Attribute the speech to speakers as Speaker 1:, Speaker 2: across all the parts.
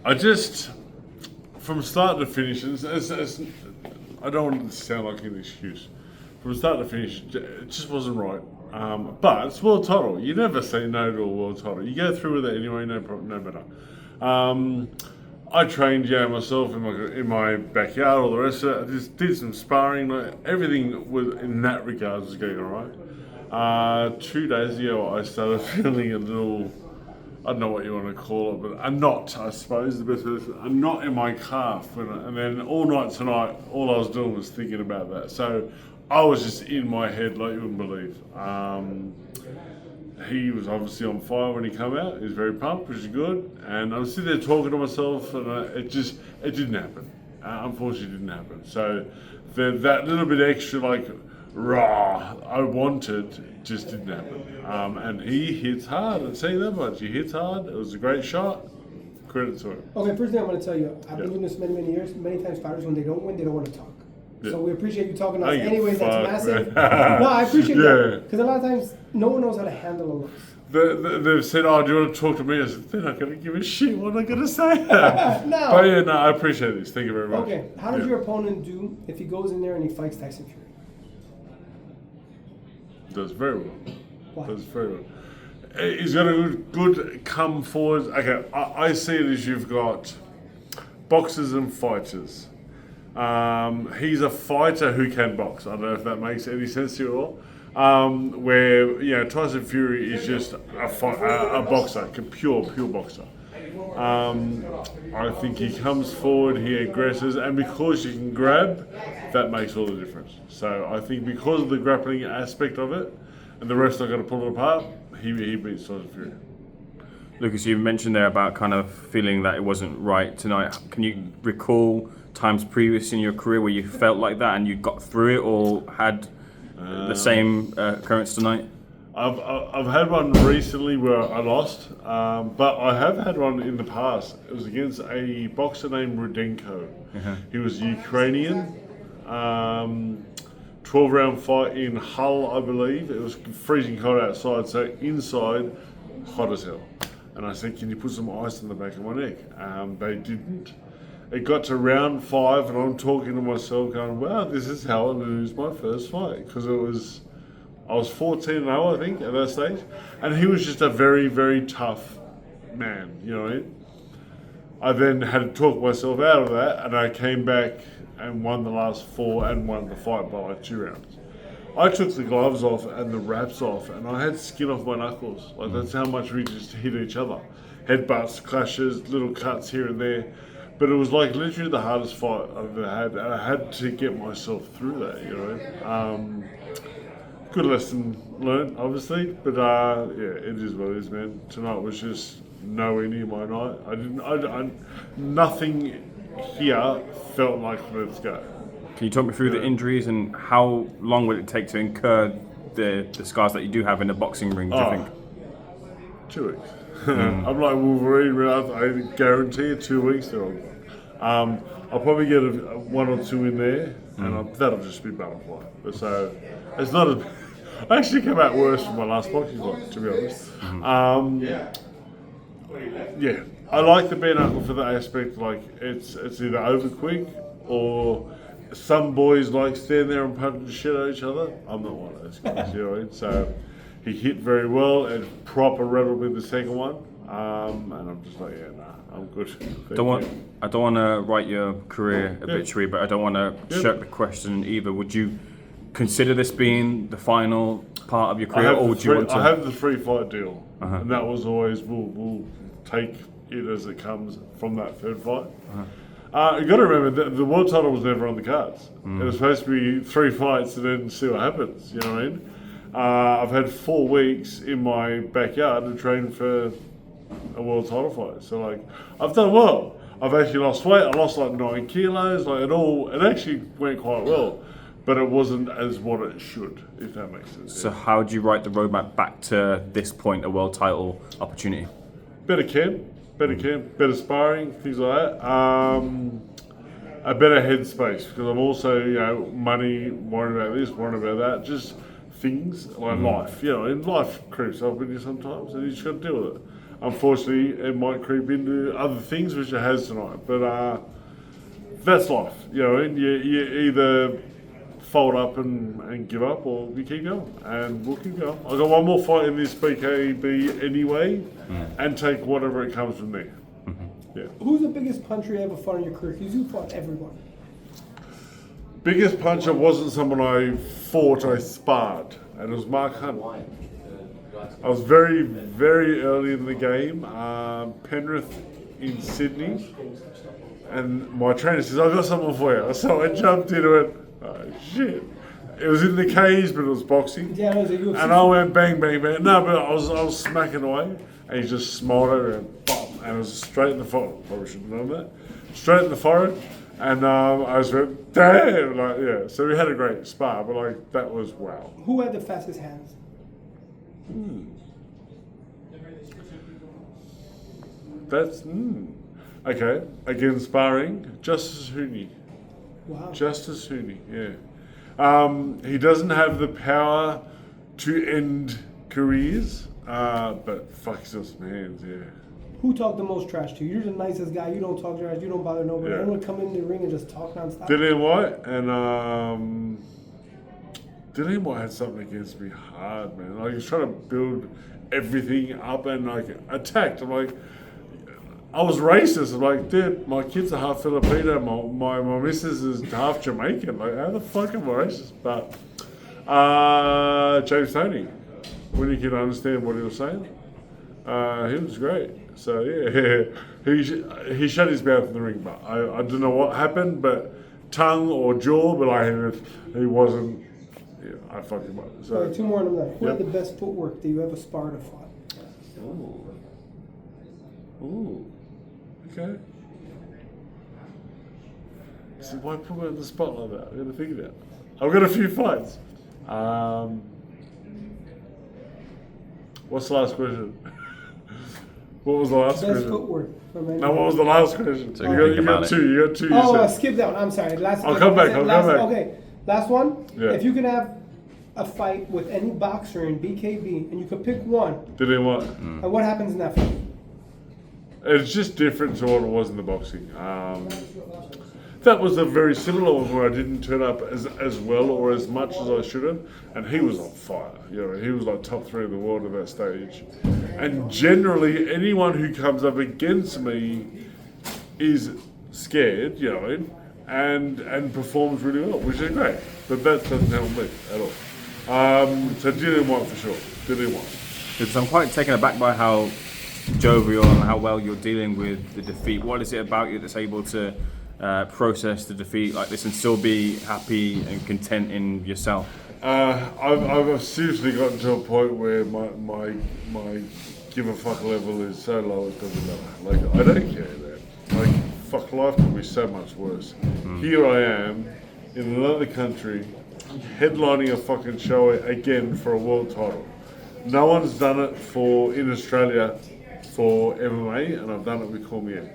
Speaker 1: I just, from start to finish, I don't want it to sound like an excuse. From start to finish, it just wasn't right. But it's world title. You never say no to a world title. You go through with it anyway, no problem, no matter. I trained myself in my backyard, all the rest of it. I just did some sparring. Everything was in that regard was going all right. 2 days ago, I started feeling a little, I don't know what you want to call it, but a knot, I suppose, the best way to say it, a knot in my calf. And then all night tonight, all I was doing was thinking about that. So I was just in my head like you wouldn't believe. He was obviously on fire when he came out. He was very pumped, which is good. And I was sitting there talking to myself, and it didn't happen. Unfortunately, it didn't happen. So that little bit extra, like, raw I wanted, just didn't happen. And he hits hard. I'd say that much. He hits hard. It was a great shot. Credit to him.
Speaker 2: Okay, first thing I'm going to tell you, I've been doing this many years. Many times fighters, when they don't win, they don't want to talk. Yeah. So we appreciate you talking to us. Anyways, that's massive. No, I appreciate that. Because a lot of times, no one knows how to handle a loss.
Speaker 1: They've said, "Oh, do you want to talk to me?" I said, "They're not going to give a shit. What am I going to say?"
Speaker 2: No.
Speaker 1: But yeah, no, I appreciate this. Thank you very much.
Speaker 2: Okay, how does your opponent do if he goes in there and he fights Tyson Fury?
Speaker 1: Does very well.
Speaker 2: Why?
Speaker 1: Does very well. He's got a good come forward. Okay, I see it as you've got boxers and fighters. He's a fighter who can box. I don't know if that makes any sense to you at all. Where Tyson Fury is just a boxer, a pure boxer. I think he comes forward, he aggresses, and because you can grab, that makes all the difference. So I think because of the grappling aspect of it, and the rest are going to pull it apart, he beats Tyson Fury.
Speaker 3: Lucas, you mentioned there about kind of feeling that it wasn't right tonight. Can you recall times previous in your career where you felt like that and you got through it, or had the same occurrence tonight?
Speaker 1: I've had one recently where I lost, but I have had one in the past. It was against a boxer named Rudenko. He was Ukrainian. 12-round fight in Hull, I believe. It was freezing cold outside, so inside, hot as hell. And I said, "Can you put some ice in the back of my neck?" They didn't. It got to round 5, and I'm talking to myself, going, "Wow, this is how I lose my first fight." Because I was 14-0, I think, at that stage, and he was just a very, very tough man. You know what I mean? I then had to talk myself out of that, and I came back and won the last 4 and won the fight by like 2 rounds. I took the gloves off and the wraps off, and I had skin off my knuckles. Like, that's how much we just hit each other. Headbutts, clashes, little cuts here and there. But it was like literally the hardest fight I've ever had, and I had to get myself through that, you know. Good lesson learned, obviously, but it is what it is, man. Tonight was just nowhere near my night. Nothing here felt like let's go.
Speaker 3: Can you talk me through the injuries and how long would it take to incur the scars that you do have in the boxing ring, do you think?
Speaker 1: 2 weeks. I'm like Wolverine, I guarantee you 2 weeks they're all gone. I'll probably get 1 or 2 in there, and that'll just be butterfly. But so, it's not as... I actually came out worse from my last boxing fight, to be honest. Yeah, I like the bare knuckle for that aspect. Like, it's either over quick, or some boys like stand there and punch the shit out of each other. I'm not one of those guys, you know what I mean? So he hit very well and proper rattled with the second one. And I'm just like, I'm good. I
Speaker 3: don't want to write your career obituary, but I don't want to shirk the question either. Would you consider this being the final part of your career, or would you want to?
Speaker 1: I have the 3-fight deal, and that was always we'll take it as it comes from that 3rd fight. You got to remember the world title was never on the cards. It was supposed to be 3 fights and then see what happens. You know what I mean? I've had 4 weeks in my backyard to train for a world title fight. So like, I've done well. I've actually lost weight. I lost like 9 kilos. Like it actually went quite well, but it wasn't as what it should, if that makes sense.
Speaker 3: So how do you write the roadmap back to this point, a world title opportunity?
Speaker 1: Better camp, better sparring, things like that. A better headspace, because I'm also, money, worrying about this, worrying about that, just things like life. And life creeps up with you sometimes, and you just got to deal with it. unfortunately, it might creep into other things, which it has tonight. But that's life, you know. You either fold up and give up, or you keep going, and we'll keep going. I've got one more fight in this BKB anyway, and take whatever it comes from there. Yeah.
Speaker 2: Who's the biggest puncher you ever fought in your career? Because you fought everyone.
Speaker 1: Biggest puncher wasn't someone I fought, I sparred, and it was Mark Hunt. I was very, very early in the game, Penrith in Sydney, and my trainer says, "I've got someone for you." So I jumped into it. Oh shit! It was in the cage, but it was boxing.
Speaker 2: Yeah, it was a UFC.
Speaker 1: And I went bang, bang, bang. No, but I was smacking away, and he just smiled over and bam, and it was straight in the forehead. Probably shouldn't have known that. Straight in the forehead, and I was went, damn, like yeah. So we had a great spar, but like that was wow.
Speaker 2: Who had the fastest hands?
Speaker 1: That's okay. Again, sparring, Justice Hooney.
Speaker 2: Wow.
Speaker 1: Justice Hooney, yeah. He doesn't have the power to end careers, but fuck, he's got some hands, yeah.
Speaker 2: Who talked the most trash to you? You're the nicest guy. You don't talk trash. You don't bother nobody.
Speaker 1: Yeah.
Speaker 2: Anyone come in the ring and just talk nonstop?
Speaker 1: Dillian White and Dillian White had something against me hard, man. Like he was trying to build everything up and like attacked. I'm like, I was racist. I'm like, dude, my kids are half Filipino. My missus is half Jamaican. Like, how the fuck am I racist? But James Toney, when you can understand what he was saying, he was great. So yeah, he shut his mouth in the ring. But I don't know what happened, but tongue or jaw, but he wasn't. Yeah, I fucked him up. So,
Speaker 2: all right, two more on the night. Who had the best footwork that you ever sparred or fought?
Speaker 1: Ooh. Okay. So why put me on the spot like that? I'm gonna think of that. I've got a few fights. What's the last question? What was the last question?
Speaker 2: Best footwork.
Speaker 1: No, what was the last question?
Speaker 3: So
Speaker 1: you got two. You got two.
Speaker 2: Oh,
Speaker 1: you
Speaker 2: I
Speaker 1: said.
Speaker 2: skipped that one. I'm sorry.
Speaker 1: I'll come back.
Speaker 2: Okay, last one.
Speaker 1: Yeah.
Speaker 2: If you could have a fight with any boxer in BKB and you could pick one,
Speaker 1: Did what?
Speaker 2: and what happens in that fight?
Speaker 1: It's just different to what it was in the boxing. That was a very similar one where I didn't turn up as well or as much as I should have, and he was on fire. You know, he was like top 3 in the world at that stage. And generally, anyone who comes up against me is scared, you know, and performs really well, which is great. But that doesn't help me at all. So Dillian White for sure. Dillian White.
Speaker 3: Because I'm quite taken aback by how jovial and how well you're dealing with the defeat. What is it about you that's able to process the defeat like this and still be happy and content in yourself?
Speaker 1: I've seriously gotten to a point where my give a fuck level is so low it doesn't matter. Like I don't care, man. Like fuck, life could be so much worse. Here I am in another country, headlining a fucking show again for a world title. No one's done it in Australia for MMA, and I've done it with Cormier.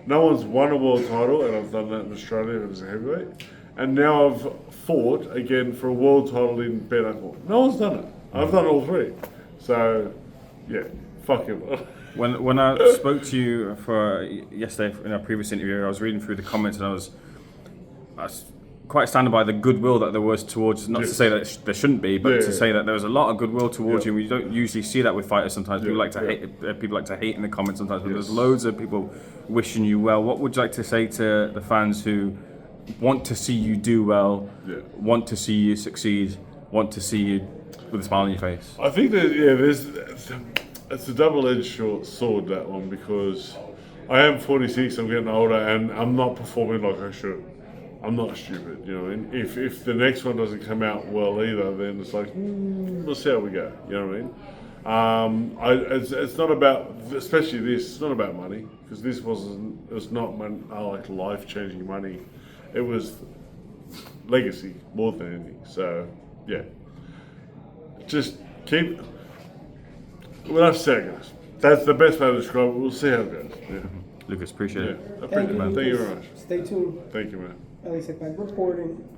Speaker 1: No one's won a world title, and I've done that in Australia as a heavyweight. And now I've fought again for a world title in BAREKNUCKLE. No one's done it. I've done all 3. So, yeah, fuck him.
Speaker 3: When I spoke to you for yesterday in our previous interview, I was reading through the comments and I was quite standing by the goodwill that there was towards, not to say that there shouldn't be, but to say that there was a lot of goodwill towards you. We don't usually see that with fighters sometimes. People like to hate. People like to hate in the comments sometimes, but there's loads of people wishing you well. What would you like to say to the fans who want to see you do well, want to see you succeed, want to see you with a smile on your face?
Speaker 1: I think that it's a double-edged sword, that one, because I am 46, I'm getting older, and I'm not performing like I should. I'm not stupid, you know. And if the next one doesn't come out well either, then it's like we'll see how we go. You know what I mean? It's not about, especially this. It's not about money, because this wasn't. It was not like life-changing money. It was legacy more than anything. So yeah, just keep. Well, I've said it, guys. That's the best way to describe it. We'll see how it goes. Yeah.
Speaker 3: Lucas, appreciate it.
Speaker 1: I appreciate it, man. Thank you very much.
Speaker 2: Stay tuned.
Speaker 1: Thank you, man.
Speaker 2: At least back reporting.